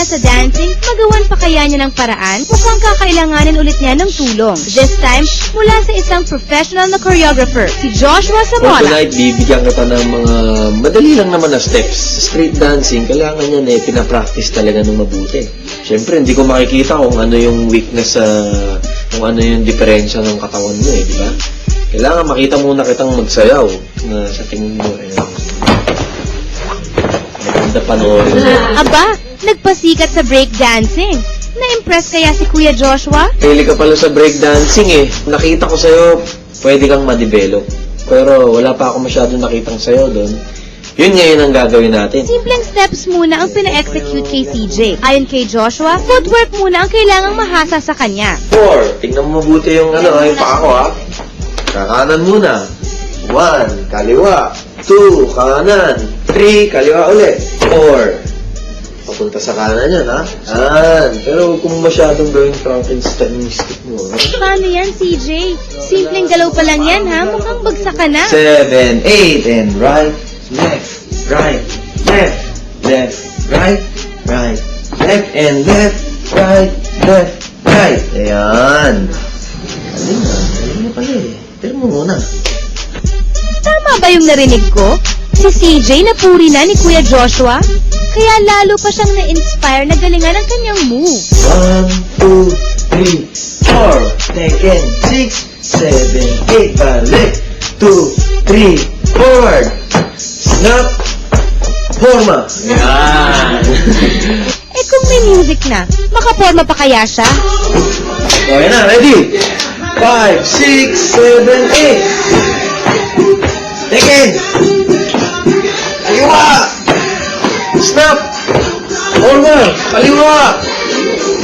sa dancing, magawan pa kaya niya ng paraan? Mukhang kakailanganin ulit niya ng tulong. This time, mula sa isang professional na choreographer, si Joshua For Zamora. tonight, bibigyan kita ng mga madali lang naman na steps. Street dancing, kailangan yan pinapractice talaga ng mabuti. Siyempre, hindi ko makikita kung ano yung weakness kung ano yung diferensya ng katawan mo di ba? Kailangan makita muna kitang magsayaw na sa tingin mo. Maganda panoorin. Aba, nagpasikat sa breakdancing. Na-impress kaya si Kuya Joshua? Pili ka pala sa breakdancing Nakita ko sa'yo, pwede kang ma-develop. Pero wala pa ako masyadong nakitang sa'yo doon. Yun ngayon ang gagawin natin. Simpleng steps muna ang pina-execute kay CJ. Ayon kay Joshua, footwork muna ang kailangang mahasa sa kanya. 4. Tingnan mo mabuti yung yung paa ko Kakanan muna. 1. Kaliwa. 2. Kanan. 3. Kaliwa ulit. 4. Papunta sa kanan yan Pero kung masyadong gawing Frankenstein stick mo Paano yan, CJ? Simpleng galaw pa lang yan, Mukhang bagsak ka na. 7, 8, and right, left, right, left, left, right, right, left, and left, right, left, right. Ayan. Alin na pala Tira mo muna. Tama ba yung narinig ko? Si CJ napuri na ni Kuya Joshua? Kaya lalo pa siyang na-inspire na galingan ang kanyang move. 1, 2, 3, 4. Taken. 6, 7, 8. Balik. 2, 3, forward. Snap. Forma. Yan. Kung may music na, makaporma pa kaya siya? Okay na, ready? 5, 6, 7, 8. Taken. Kaliwa. Snap. Forma. Kaliwa.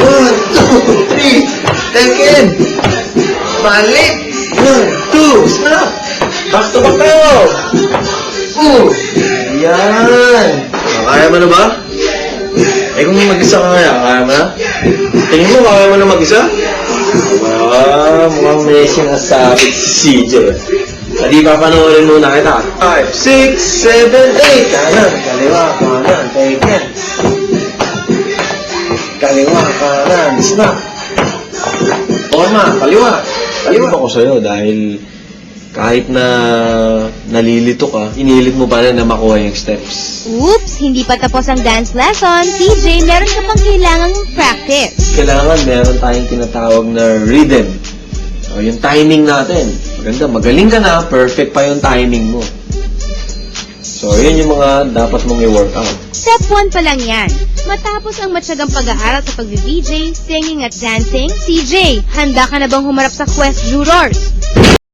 1, 2, 3. Taken. Balik. 1, 2. Snap. Back to back tayo. Yan. Kaya mo na ba? Kung mag-isa ka kaya mo na? Tingin mo, kaya mo na mag-isa? Mukhang may sinasabi si CJ. Hindi pa panoorin muna kita. 5, 6, 7, 8. Kanan, kaliwa, kanan, taken. Kaliwa, kanan, snap. Forma, kaliwa. Kaliwa ako sa'yo dahil kahit na nalilito ka, inilit mo pa na makuha yung steps. Oops, hindi pa tapos ang dance lesson. CJ, meron ka pang kailangang practice. Kailangan meron tayong tinatawag na rhythm. Yung timing natin. Maganda, magaling ka na, perfect pa yung timing mo. So, yun yung mga dapat mong i-workout. Step 1 pa lang yan. Matapos ang matyagang pag-aaral sa pag-VJ, singing at dancing, CJ, handa ka na bang humarap sa Quest Jurors?